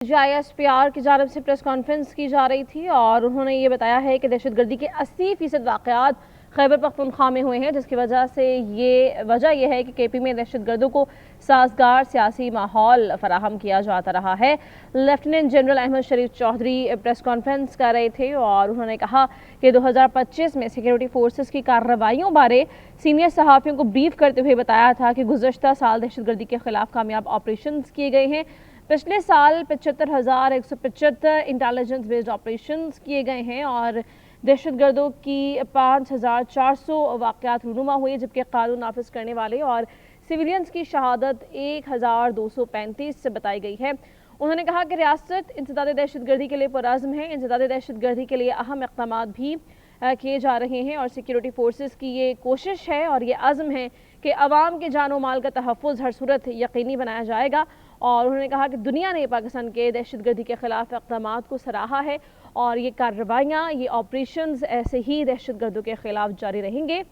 ISPR की जानब से प्रेस कॉन्फ्रेंस की जा रही थी और उन्होंने ये बताया है कि दहशतगर्दी के 80% वाक़यात खैबर पख्तूनख्वा में हुए हैं, जिसकी वजह यह है कि KP में दहशतगर्दों को साजगार सियासी माहौल फराहम किया जाता रहा है। Lieutenant general Ahmad Sharif Chaudhary press conference कर रहे थे और उन्होंने कहा कि 2025 में सिक्योरिटी फोर्सेस की कार्रवाइयों बारे सीनियर सहाफ़ियों को ब्रीफ करते हुए बताया था कि गुज़श्ता साल दहशतगर्दी के खिलाफ कामयाब ऑपरेशन किए गए हैं। पिछले साल 75,175 इंटेलिजेंस बेस्ड ऑपरेशंस किए गए हैं और दहशतगर्दों की 5,400 वाक़यात रूनुमा हुए, जबकि कानून नाफिज करने वाले और सिविलियंस की शहादत 1,235 से बताई गई है। उन्होंने कहा कि रियासत इंसदाद दहशतगर्दी के लिए पुरअज़्म है। इंसदाद दहशतगर्दी के लिए अहम इक़दामात भी किए जा रहे हैं और सिक्योरिटी फोर्सेस की ये कोशिश है और ये अज़्म है कि अवाम के जान और माल का तहफ़्फ़ुज़ हर सूरत यकीनी बनाया जाएगा। और उन्होंने कहा कि दुनिया ने पाकिस्तान के दहशतगर्दी के ख़िलाफ़ इक़दामात को सराहा है और ये कार्रवाइयाँ, ये ऑपरेशंस ऐसे ही दहशतगर्दों के ख़िलाफ़ जारी रहेंगे।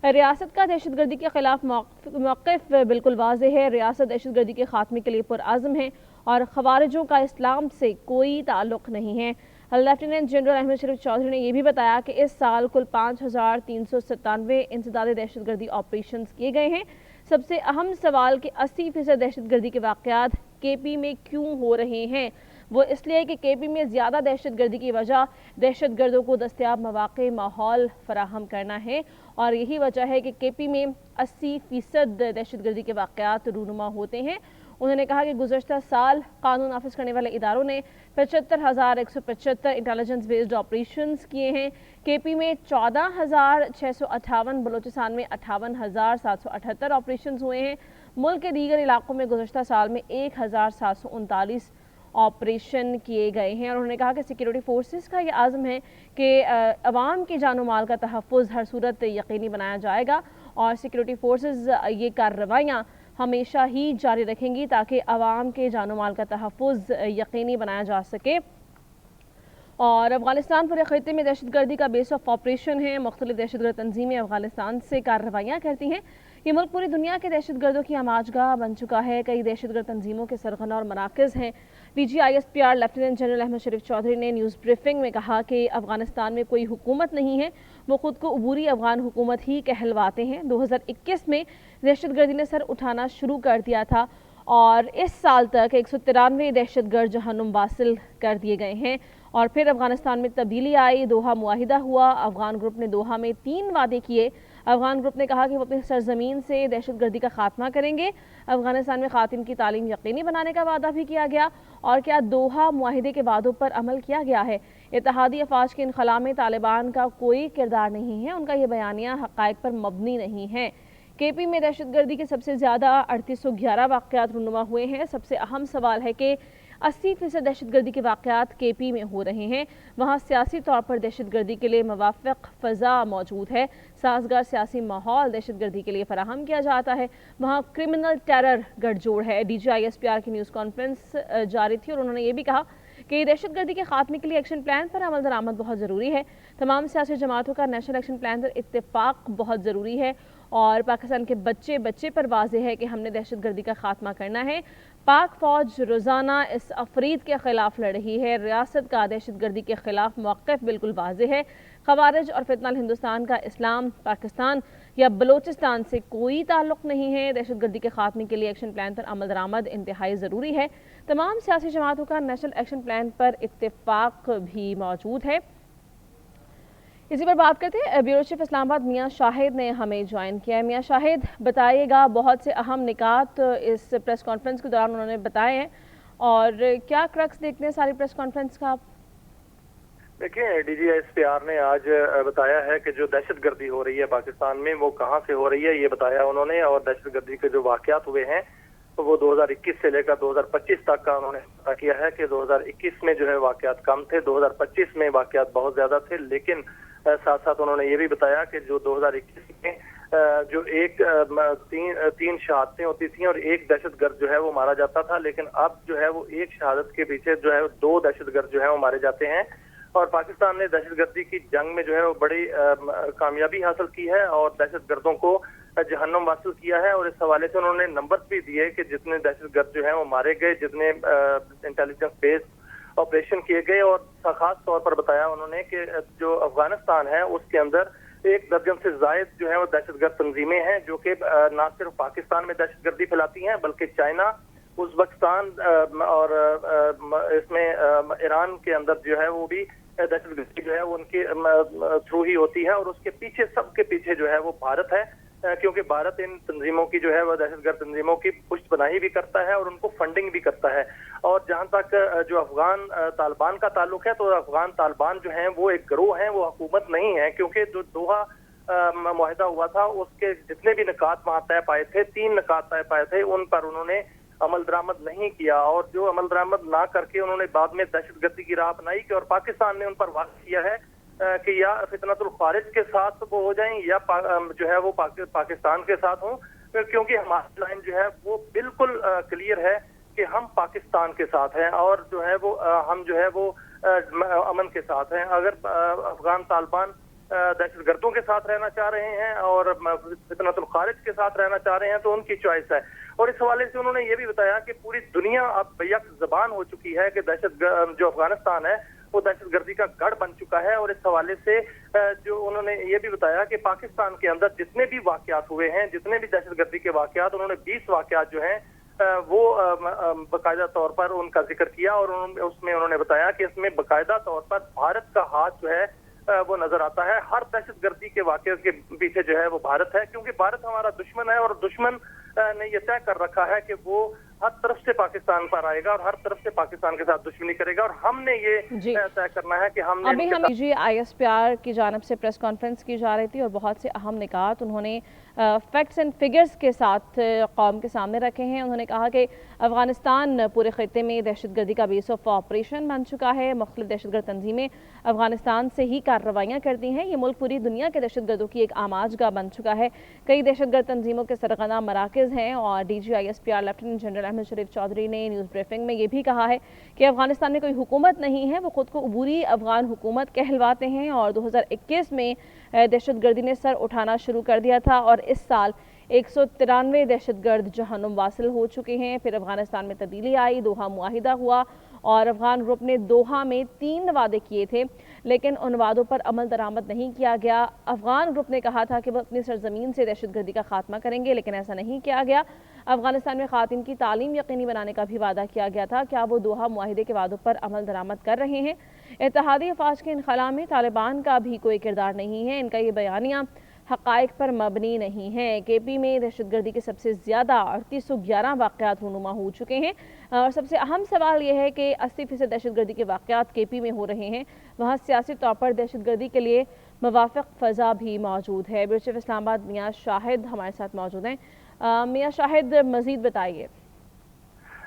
रियासत का दहशतगर्दी के ख़िलाफ़ मौक़िफ़ बिल्कुल वाज़ेह है। रियासत दहशतगर्दी के ख़ात्मे के लिए पुरअज़्म है और ख़वारिजों का इस्लाम से कोई ताल्लुक़ नहीं है। लेफ्टिनेंट जनरल अहमद शरीफ चौधरी ने यह भी बताया कि इस साल कुल 5,397 इंसदाद दहशतगर्दी ऑपरेशन किए गए हैं। सबसे अहम सवाल कि 80% दहशतगर्दी के वाक़यात KP में क्यों हो रहे हैं, वो इसलिए कि KP में ज़्यादा दहशतगर्दी की वजह दहशतगर्दों को दस्तयाब मौक़े माहौल फराहम करना है और यही वजह है कि KP में 80% दहशतगर्दी के वाक़यात रूनुमा होते हैं। उन्होंने कहा कि गुज़श्ता साल कानून नाफिज करने वाले इदारों ने 75,175 इंटेलिजेंस बेस्ड ऑपरेशंस किए हैं। KP में 14,658, बलोचिस्तान में 58,778 ऑपरेशन हुए हैं। मुल्क के दीगर इलाकों में गुज़श्ता साल में 1,739 ऑपरेशन किए गए हैं और उन्होंने कहा कि सिक्योरिटी फोर्सेस का ये आज़म है कि अवाम की जान माल का तहफ़्फ़ुज़ हर सूरत यकीनी बनाया जाएगा और सिक्योरिटी फोर्सेस ये कार्रवाइयाँ हमेशा ही जारी रखेंगी ताकि अवाम के जान माल का तहफ़्फ़ुज़ यकीनी बनाया जा सके। और अफ़गानिस्तान पूरे ख़ित्ते में दहशतगर्दी का बेस ऑफ ऑपरेशन है। मुख्तलिफ़ दहशतगर्द तंजीमें अफ़गानिस्तान से कार्रवाइयाँ करती हैं। ये मुल्क पूरी दुनिया के दहशतगर्दों की आमाजगाह बन चुका है। कई दहशतगर्द तंजीमों के सरगना और मराकज़ हैं। DG ISPR lieutenant general Ahmad Sharif Chaudhry ने न्यूज़ ब्रीफिंग में कहा कि अफ़गानिस्तान में कोई हुकूमत नहीं है, वो ख़ुद को अबूरी अफ़गान हुकूमत ही कहलवाते हैं। 2021 में दहशतगर्दी ने सर उठाना शुरू कर दिया था और इस साल तक 193 दहशतगर्द जहन्नुम वासिल कर दिए गए हैं और फिर अफ़गानिस्तान में तब्दीली आई, दोहा मुआहिदा हुआ। अफ़गान ग्रुप ने दोहा में 3 वादे किए। अफ़गान ग्रुप ने कहा कि वो अपनी सरजमीन से दहशतगर्दी का खात्मा करेंगे। अफ़गानिस्तान में ख़ातिन की तालीम यकीनी बनाने का वादा भी किया गया। और क्या दोहा मुआहिदे के वादों पर अमल किया गया है? इत्तेहादी अफवाज के इनखला में तालिबान का कोई किरदार नहीं है। उनका ये बयानिया हक़ाइक़ पर मबनी नहीं है। KP में दहशतगर्दी के सबसे ज़्यादा 3811 वाक़यात रूनुमा हुए हैं। सबसे अहम सवाल है कि 80% दहशतगर्दी के वाक़यात KP में हो रहे हैं। वहाँ सियासी तौर पर दहशतगर्दी के लिए मुवाफ़िक़ फ़ज़ा मौजूद है। साज़गार सियासी माहौल दहशतगर्दी के लिए फ़राहम किया जाता है। वहाँ क्रिमिनल टेरर गठजोड़ है। DG ISPR की न्यूज़ कॉन्फ्रेंस जारी थी और उन्होंने ये भी कहा कि दहशतगर्दी के खात्मे के लिए एक्शन प्लान पर अमल दरामद बहुत ज़रूरी है। तमाम सियासी जमातों का नेशनल एक्शन प्लान पर इत्तेफाक बहुत ज़रूरी है और पाकिस्तान के बच्चे बच्चे पर वाज़ेह है कि हमने दहशतगर्दी का खात्मा करना है। पाक फ़ौज रोज़ाना इस अफरीद के ख़िलाफ़ लड़ रही है। रियासत का दहशतगर्दी के ख़िलाफ़ मौक़िफ़ बिल्कुल वाज़ेह है। ख़वारिज और फितनल हिंदुस्तान का इस्लाम, पाकिस्तान या बलोचिस्तान से कोई ताल्लुक़ नहीं है। दहशतगर्दी के खात्मे के लिए एक्शन प्लान पर अमल दरामद इंतहाई ज़रूरी है। तमाम सियासी जमातों का नेशनल एक्शन प्लान पर इत्तेफाक भी मौजूद है। इसी पर बात करते हैं, ब्यूरो चीफ इस्लामाबाद मियाँ शाहिद ने हमें ज्वाइन किया है। मियाँ शाहिद, बताइएगा, बहुत से अहम निकात इस प्रेस कॉन्फ्रेंस के दौरान उन्होंने बताए हैं और क्या क्रक्स देखते हैं सारी प्रेस कॉन्फ्रेंस का आप? देखिए, DG ISPR ने आज बताया है कि जो दहशतगर्दी हो रही है पाकिस्तान में वो कहाँ से हो रही है, ये बताया उन्होंने। और दहशतगर्दी के जो वाक़यात हुए हैं तो वो 2021 से लेकर 2025 तक का उन्होंने पता किया है कि 2021 में जो है वाक़यात कम थे, 2025 में वाक़यात बहुत ज़्यादा थे। लेकिन साथ साथ उन्होंने ये भी बताया कि जो 2021 में जो तीन शहादतें होती थी और एक दहशतगर्द जो है वो मारा जाता था, लेकिन अब जो है वो एक शहादत के पीछे जो है 2 दहशतगर्द जो है वो मारे जाते हैं। और पाकिस्तान ने दहशतगर्दी की जंग में जो है वो बड़ी कामयाबी हासिल की है और दहशतगर्दों को जहन्नुम हासिल किया है। और इस हवाले से उन्होंने नंबर्स भी दिए कि जितने दहशतगर्द जो हैं वो मारे गए, जितने इंटेलिजेंस बेस्ड ऑपरेशन किए गए, और खास तौर पर बताया उन्होंने कि जो अफगानिस्तान है उसके अंदर 1 दर्जन से जायद जो है वो दहशतगर्द तंजीमें हैं जो कि न सिर्फ पाकिस्तान में दहशतगर्दी फैलाती हैं बल्कि चाइना, उज़्बेकिस्तान और इसमें ईरान के अंदर जो है वो भी दहशतगर्दी जो है वो उनके थ्रू ही होती है। और उसके पीछे, सबके पीछे जो है वो भारत है, क्योंकि भारत इन तंजीमों की जो है वो दहशतगर्द तंजीमों की पुष्टपनाही भी करता है और उनको फंडिंग भी करता है। और जहां तक जो अफगान तालिबान का ताल्लुक है, तो अफगान तालिबान जो हैं वो एक गिरोह हैं, वो हुकूमत नहीं है, क्योंकि जो दोहा मुआहिदा हुआ था उसके जितने भी निकात वहां तय पाए थे, 3 निकात तय पाए थे, उन पर उन्होंने अमल दरामद नहीं किया। और जो अमल दरामद ना करके उन्होंने बाद में दहशतगर्दी की राह अपनाई कि और पाकिस्तान ने उन पर वाक़ किया है कि या फितनतुल खारिज के साथ वो हो जाएं या जो है वो पाकिस्तान के साथ हों, क्योंकि हमारी लाइन जो है वो बिल्कुल क्लियर है कि हम पाकिस्तान के साथ हैं और जो है वो हम जो है वो अमन के साथ हैं। अगर अफगान तालिबान दहशतगर्दों के साथ रहना चाह रहे हैं और फितनतुल खारिज के साथ रहना चाह रहे हैं तो उनकी चॉइस है। और इस हवाले से उन्होंने ये भी बताया कि पूरी दुनिया अब बेयक ज़बान हो चुकी है कि जो अफगानिस्तान है वो दहशतगर्दी का गढ़ बन चुका है। और इस हवाले से जो उन्होंने ये भी बताया कि पाकिस्तान के अंदर जितने भी वाक़यात हुए हैं, जितने भी दहशतगर्दी के वाक़यात, उन्होंने 20 वाक़यात जो हैं वो बाकायदा तौर पर उनका जिक्र किया। और उसमें उन्होंने बताया कि इसमें बाकायदा तौर पर भारत का हाथ जो है वो नजर आता है। हर दहशतगर्दी के वाक़े के पीछे जो है वो भारत है, क्योंकि भारत हमारा दुश्मन है और दुश्मन ने ये तय कर रखा है कि वो हर तरफ से पाकिस्तान पर आएगा और हर तरफ से पाकिस्तान के साथ दुश्मनी करेगा। और हमने ये तय करना है कि हमने अभी हम ISPR की जानिब से प्रेस कॉन्फ्रेंस की जा रही थी और बहुत से अहम निकात उन्होंने फैक्ट्स एंड फिगर्स के साथ कौम के सामने रखे हैं। उन्होंने कहा कि अफगानिस्तान पूरे खत्े में दहशतगर्दी का बेस ऑफ ऑपरेशन बन चुका है। मुख्तलिफ दहशतगर्द तंजीमें अफगानिस्तान से ही कार्रवाइयाँ करती हैं। ये मुल्क पूरी दुनिया के दहशतगर्दों की एक आमाजगाह बन चुका है। कई दहशतगर्द तंजीमों के सरगना मराकज़ हैं। और DG ISPR lieutenant general Ahmad Sharif Chaudhry ने न्यूज़ ब्रीफिंग में ये भी कहा है कि अफगानिस्तान में कोई हुकूमत नहीं है, वो खुद को अबूरी अफगान हुकूमत कहलवाते हैं। और 2021 में दहशतगर्दी ने सर उठाना शुरू कर दिया था और इस साल 193 दहशतगर्द जहन्नुम वासिल हो चुके हैं। फिर अफगानिस्तान में तब्दीली आई, दोहा मुआहिदा हुआ और अफगान ग्रुप ने दोहा में 3 वादे किए थे, लेकिन उन वादों पर अमल दरामद नहीं किया गया। अफगान ग्रुप ने कहा था कि वह अपनी सरजमीन से दहशतगर्दी का खात्मा करेंगे, लेकिन ऐसा नहीं किया गया। अफगानिस्तान में ख़वातीन की तालीम यकीनी बनाने का भी वादा किया गया था। क्या वो दोहा मुआहिदे के वादों पर अमल दरामद कर रहे हैं? इत्तेहादी अफवाज के इनखला में तालिबान का भी कोई किरदार नहीं है। इनका ये बयानिया हक़ाइक़ पर मबनी नहीं है। KP में दहशतगर्दी के सबसे ज़्यादा 3811 वाक़यात रूनुमा हो चुके हैं। और सबसे अहम सवाल यह है कि 80% दहशतगर्दी के वाक़यात KP में हो रहे हैं। वहाँ सियासी तौर पर दहशतगर्दी के लिए मुवाफ़िक़ फ़ज़ा भी मौजूद है। ब्यूरो चीफ इस्लामाबाद मियाँ शाहिद हमारे साथ मौजूद हैं। मियाँ शाहिद, मज़ीद बताइए।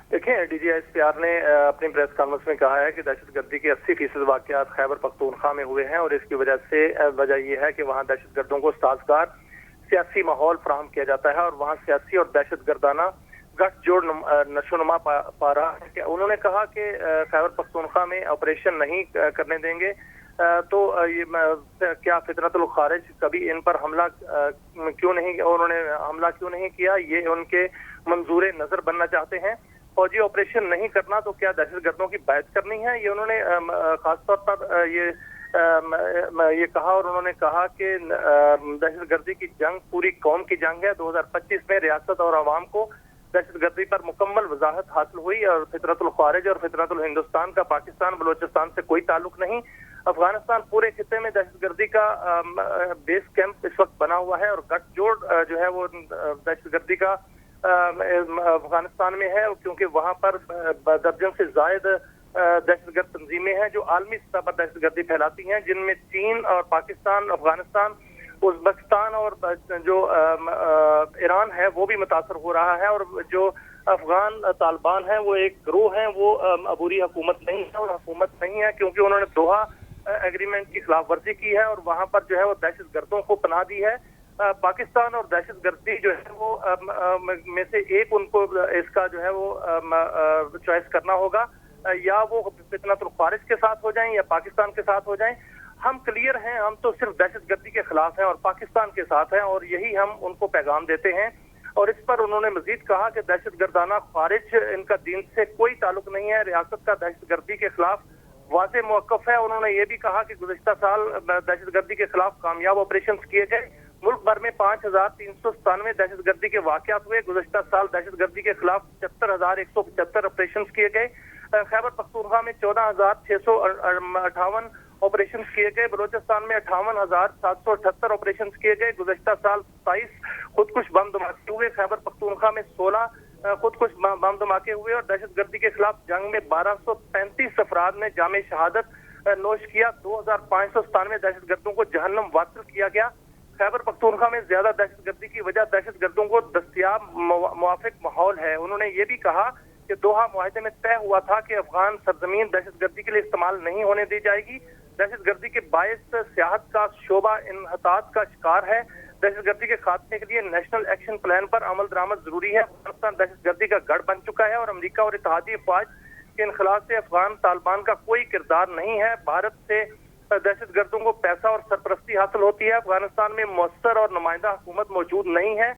देखिए, DG ISPR ने अपनी प्रेस कॉन्फ्रेंस में कहा है कि दहशतगर्दी के 80% वाक़यात खैबर पख्तूनख्वा में हुए हैं और इसकी वजह यह है कि वहाँ दहशतगर्दों को साजगार सियासी माहौल फराहम किया जाता है और वहाँ सियासी और दहशतगर्दाना गठजोड़ नशोनुमा पा रहा है। उन्होंने कहा कि खैबर पख्तूनख्वा में ऑपरेशन नहीं करने देंगे तो ये क्या फितनतुल खारिज कभी इन पर हमला क्यों नहीं, उन्होंने हमला क्यों नहीं किया, ये उनके मंजूर नज़र बनना चाहते हैं। फौजी ऑपरेशन नहीं करना तो क्या दहशतगर्दों की बैत करनी है, ये उन्होंने खासतौर पर ये कहा। और उन्होंने कहा कि दहशतगर्दी की जंग पूरी कौम की जंग है। 2025 में रियासत और आवाम को दहशतगर्दी पर मुकम्मल वजाहत हासिल हुई और फितरतुल खारिज और फितरतुल हिंदुस्तान का पाकिस्तान बलोचिस्तान से कोई ताल्लुक नहीं। अफगानिस्तान पूरे खिते में दहशतगर्दी का बेस कैंप इस वक्त बना हुआ है और गठजोड़ जो है वो दहशतगर्दी का अफगानिस्तान में है, क्योंकि वहां पर दर्जन से जायद दहशतगर्द तंजीमें हैं जो आलमी सतह पर दहशतगर्दी फैलाती हैं, जिनमें चीन और पाकिस्तान, अफगानिस्तान, उज़्बेकिस्तान और जो ईरान है वो भी मुतासर हो रहा है। और जो अफगान तालिबान है वो एक गिरोह है, वो अबूरी हुकूमत नहीं है और हुकूमत नहीं है क्योंकि उन्होंने दोहा एग्रीमेंट की खिलाफ वर्जी की है और वहां पर जो है वो दहशतगर्दों को पनाह दी है। पाकिस्तान और दहशतगर्दी जो है वो में से एक उनको इसका जो है वो चॉइस करना होगा, या वो फितनतुल खारिज के साथ हो जाएं या पाकिस्तान के साथ हो जाएं। हम क्लियर हैं, हम तो सिर्फ दहशतगर्दी के खिलाफ हैं और पाकिस्तान के साथ हैं, और यही हम उनको पैगाम देते हैं। और इस पर उन्होंने मजीद कहा कि दहशतगर्दाना खारिज इनका दीन से कोई ताल्लुक नहीं है, रियासत का दहशतगर्दी के खिलाफ वाज़े मौक़िफ़ है। उन्होंने ये भी कहा कि गुज़िश्ता साल दहशतगर्दी के खिलाफ कामयाब ऑपरेशन किए गए, मुल्क भर में 5397 दहशतगर्दी के वाक़यात हुए। गुज़िश्ता साल दहशतगर्दी के खिलाफ 75,175 ऑपरेशन किए गए। खैबर पख्तूनख्वा में 14,658 ऑपरेशन किए गए। बलोचिस्तान में 58,778 ऑपरेशन किए गए। गुज़िश्ता साल 27 खुदकुश बम धमाके हुए। खैबर पख्तूनख्वा में 16 खुदकुश बम धमाके हुए और दहशतगर्दी के खिलाफ जंग में 1235 अफराद ने जामे शहादत नोश किया। 2,597 दहशतगर्दों को जहन्नम वासिल किया गया। खैबर पख्तूनख्वा में ज्यादा दहशतगर्दी की वजह दहशतगर्दों को दस्तयाब मुवाफिक माहौल है। उन्होंने ये भी कहा कि दोहा मुआहदे में तय हुआ था कि अफगान सरजमीन दहशतगर्दी के लिए इस्तेमाल नहीं होने दी जाएगी। दहशतगर्दी के बायस सियाहत का शोबा इन्हतात का शिकार है। दहशतगर्दी के खात्मे के लिए नेशनल एक्शन प्लान पर अमल दरामद जरूरी है। अफगानिस्तान दहशतगर्दी का गढ़ बन चुका है और अमेरिका और इत्तेहादी अफवाज के इनखला से अफगान तालिबान का कोई किरदार नहीं है। भारत से दहशतगर्दों को पैसा और सरपरस्ती हासिल होती है। अफगानिस्तान में मौसर और नुमाइंदा हुकूमत मौजूद नहीं है।